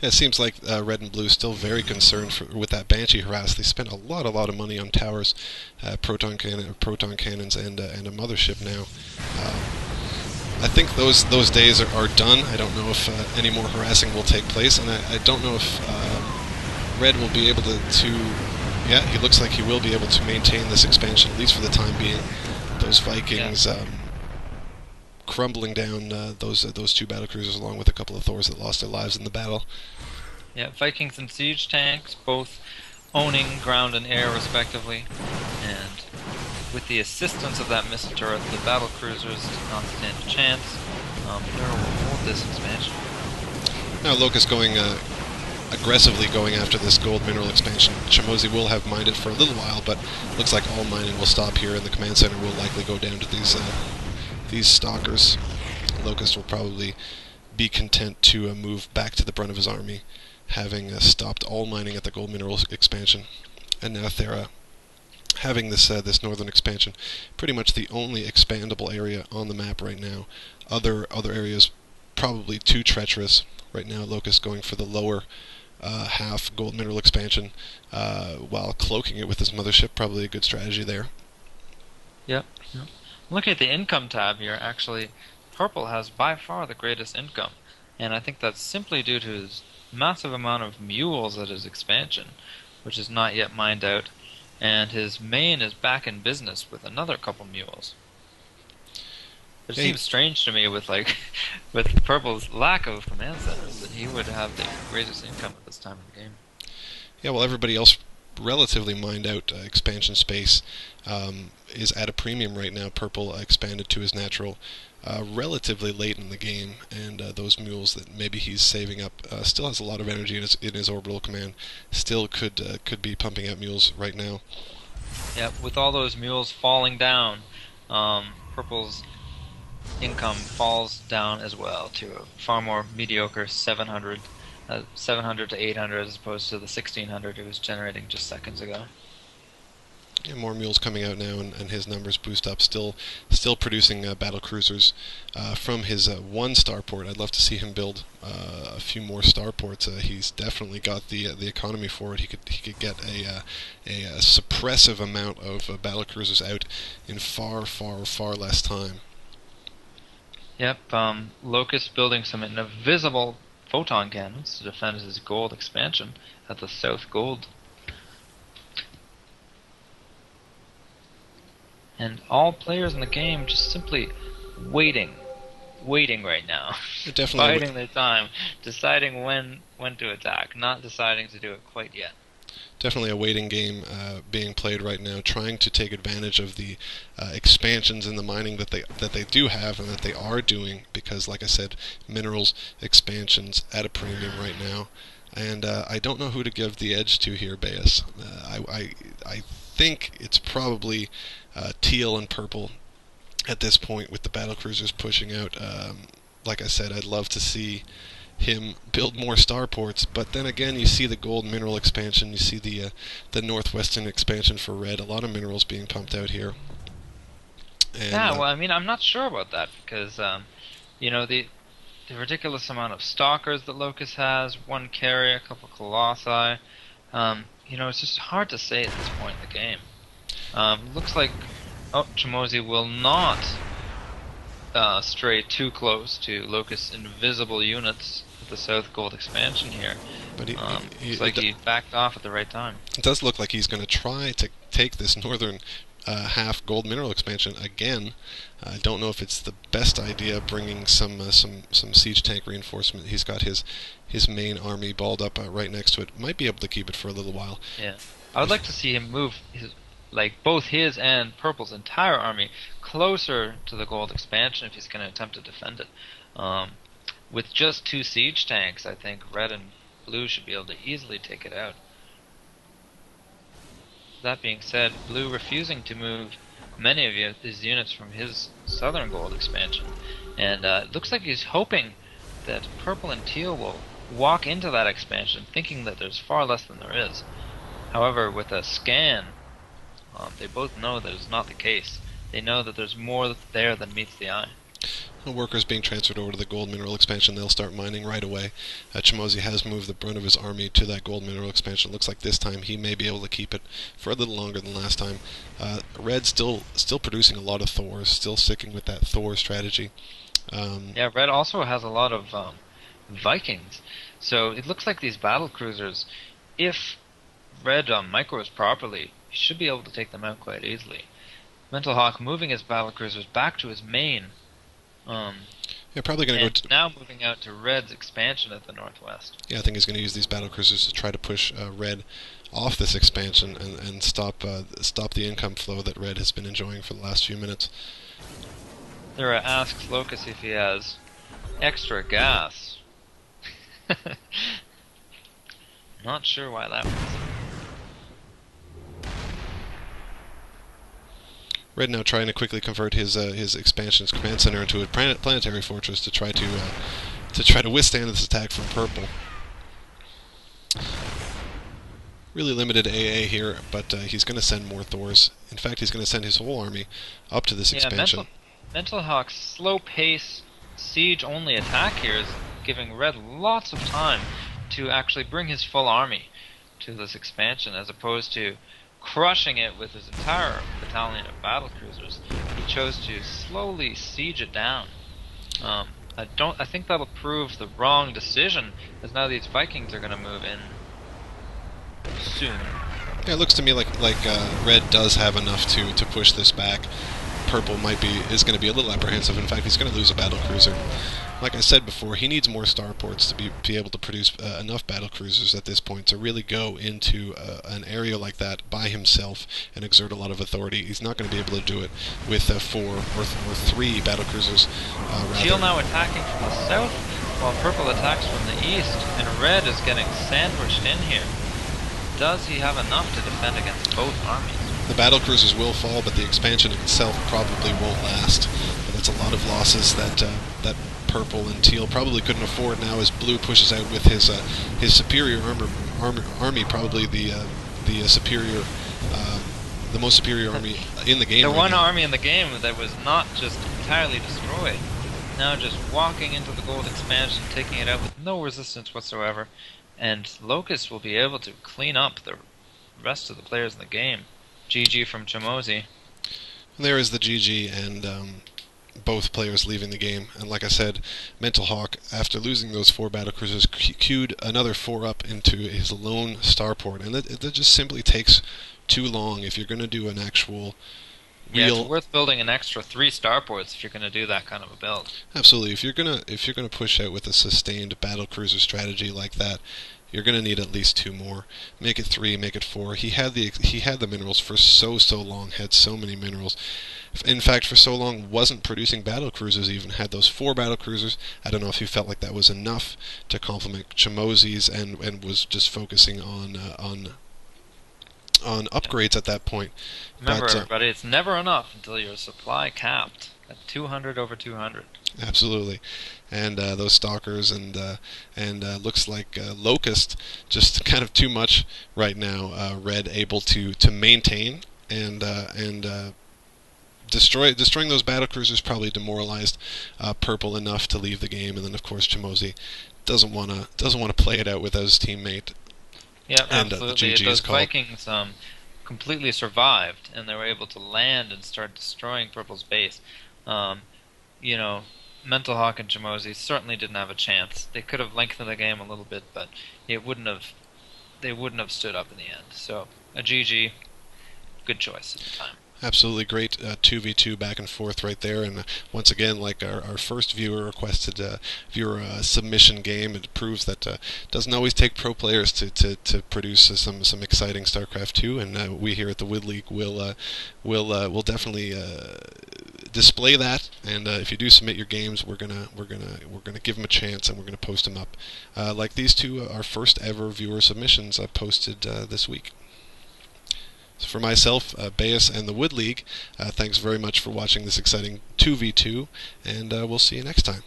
Yeah, it seems like Red and Blue is still very concerned with that Banshee harass. They spent a lot of money on towers, proton cannons, and a mothership now. Um, I think those days are done. I don't know if any more harassing will take place, and I don't know if Red will be able to. Yeah, he looks like he will be able to maintain this expansion at least for the time being. Those Yeah. Vikings crumbling down those two battlecruisers along with a couple of Thors that lost their lives in the battle. Yeah, Vikings and siege tanks both owning ground and air respectively, and with the assistance of that missile turret, the battle cruisers did not stand a chance. They will hold this expansion. Now Locust going aggressively going after this gold mineral expansion. Chomoze will have mined it for a little while, but looks like all mining will stop here, and the command center will likely go down to these stalkers. Locust will probably be content to move back to the brunt of his army, having stopped all mining at the gold mineral expansion. And now Thera, having this northern expansion, pretty much the only expandable area on the map right now. Other areas probably too treacherous. Right now, Locust going for the lower half gold mineral expansion, while cloaking it with his mothership. Probably a good strategy there. Yep. Yep. Looking at the income tab here, actually, purple has by far the greatest income, and I think that's simply due to his massive amount of mules at his expansion, which is not yet mined out, and his main is back in business with another couple mules. It Yeah, seems strange to me with with purple's lack of command centers that he would have the greatest income at this time of the game. yeah. Well, everybody else relatively mined out expansion space is at a premium right now. Purple expanded to his natural relatively late in the game, and those mules that maybe he's saving up still has a lot of energy in his orbital command. Still could be pumping out mules right now. Yeah, with all those mules falling down, purple's income falls down as well to a far more mediocre 700 to 800 as opposed to the 1600 it was generating just seconds ago. Yeah, more mules coming out now, and his numbers boost up. Still producing battle cruisers from his one starport. I'd love to see him build a few more starports. He's definitely got the economy for it. He could get a suppressive amount of battle cruisers out in far less time. Yep, Locust building some invisible photon cannons to defend his gold expansion at the South Gold. And all players in the game just simply waiting, waiting right now, Definitely, biding their time, deciding when to attack, not deciding to do it quite yet. definitely a waiting game being played right now, trying to take advantage of the expansions in the mining that they do have and that they are doing. Because, like I said, minerals expansions at a premium right now, and I don't know who to give the edge to here, Bayes. I think it's probably teal and purple at this point with the battle cruisers pushing out. Like I said, I'd love to see him build more starports. But then again, you see the gold mineral expansion, you see the northwestern expansion for red. A lot of minerals being pumped out here, and Yeah, well, I mean, I'm not sure about that because, you know, the ridiculous amount of stalkers that Locust has, one carry, a couple colossi. It's just hard to say at this point in the game. Looks like Chomoze will not stray too close to Locust's invisible units with the South Gold expansion here. but Looks like he backed off at the right time. it does look like he's going to try to take this northern half gold mineral expansion again. I don't know if it's the best idea bringing some siege tank reinforcement. He's got his main army balled up right next to it. Might be able to keep it for a little while. Yeah, I would like to see him move both his and Purple's entire army closer to the gold expansion if he's going to attempt to defend it. With just two siege tanks, I think Red and Blue should be able to easily take it out. That being said, Blue refusing to move many of his units from his southern gold expansion, and it looks like he's hoping that Purple and Teal will walk into that expansion thinking that there's far less than there is. However, with a scan, they both know that it's not the case. They know that there's more there than meets the eye. Workers being transferred over to the gold mineral expansion. They'll start mining right away. Chomoze has moved the brunt of his army to that gold mineral expansion. Looks like this time he may be able to keep it for a little longer than last time. Red still producing a lot of Thors, still sticking with that Thor strategy. Yeah, Red also has a lot of Vikings. So it looks like these battle cruisers, if Red micros properly, he should be able to take them out quite easily. Mental Hawk moving his battle cruisers back to his main. Yeah, probably going to go now moving out to Red's expansion at the northwest. Yeah, I think he's going to use these battle cruisers to try to push Red off this expansion and stop the income flow that Red has been enjoying for the last few minutes. Thera asks Locust if he has extra gas. Not sure why that was. Red now trying to quickly convert his expansion's command center into a planetary fortress to try to withstand this attack from Purple. Really limited AA here, but he's going to send more Thors. In fact, he's going to send his whole army up to this expansion. Mental Hawk's slow pace, siege-only attack here is giving Red lots of time to actually bring his full army to this expansion, as opposed to crushing it with his entire battalion of battle cruisers. He chose to slowly siege it down. I think that'll prove the wrong decision, as now these Vikings are going to move in soon. Yeah, it looks to me like Red does have enough to push this back. Purple is going to be a little apprehensive. In fact, he's going to lose a battle cruiser. Like I said before, he needs more starports to be able to produce enough battle cruisers at this point to really go into an area like that by himself and exert a lot of authority. He's not going to be able to do it with 4 or 3 battle cruisers. Teal now attacking from the south, while Purple attacks from the east, and Red is getting sandwiched in here. Does he have enough to defend against both armies? The battle cruisers will fall, but the expansion itself probably won't last. But that's a lot of losses that Purple and Teal probably couldn't afford now as Blue pushes out with his superior army, probably the most superior army in the game. The one army in the game that was not just entirely destroyed, now just walking into the gold expansion, taking it out with no resistance whatsoever, and Locust will be able to clean up the rest of the players in the game. GG from Chomoze. There is the GG, and both players leaving the game. And like I said, Mental Hawk, after losing those 4 battlecruisers, queued another 4 up into his lone starport, and that just simply takes too long if you're going to do an actual real. Yeah, it's worth building an extra 3 starports if you're going to do that kind of a build. Absolutely. If you're gonna push out with a sustained battlecruiser strategy like that, you're going to need at least 2 more. Make it 3, make it 4. He had the minerals for so long, had so many minerals. In fact, for so long, wasn't producing battle cruisers even. Had those 4 battle cruisers. I don't know if he felt like that was enough to complement Chomoze's and was just focusing on upgrades at that point. Remember, everybody, it's never enough until your supply capped at 200 over 200. Absolutely. And those stalkers and looks like Locust just kind of too much right now. Red able to maintain and destroying those battle cruisers probably demoralized Purple enough to leave the game, and then of course Chomoze doesn't want to play it out with his teammate. Yeah, and, absolutely. Those Vikings completely survived, and they were able to land and start destroying Purple's base. Mental Hawk and Chomoze certainly didn't have a chance. They could have lengthened the game a little bit, but they wouldn't have stood up in the end. So a GG, good choice at the time. Absolutely great 2v2 back and forth right there, and once again, like our first viewer requested viewer submission game, it proves that doesn't always take pro players to produce some exciting StarCraft 2, and we here at the Wood League will definitely display that. And if you do submit your games, we're gonna give them a chance, and we're gonna post them up. Like these two, our first ever viewer submissions posted this week. So for myself, Bayes, and the Wood League, thanks very much for watching this exciting 2v2, and we'll see you next time.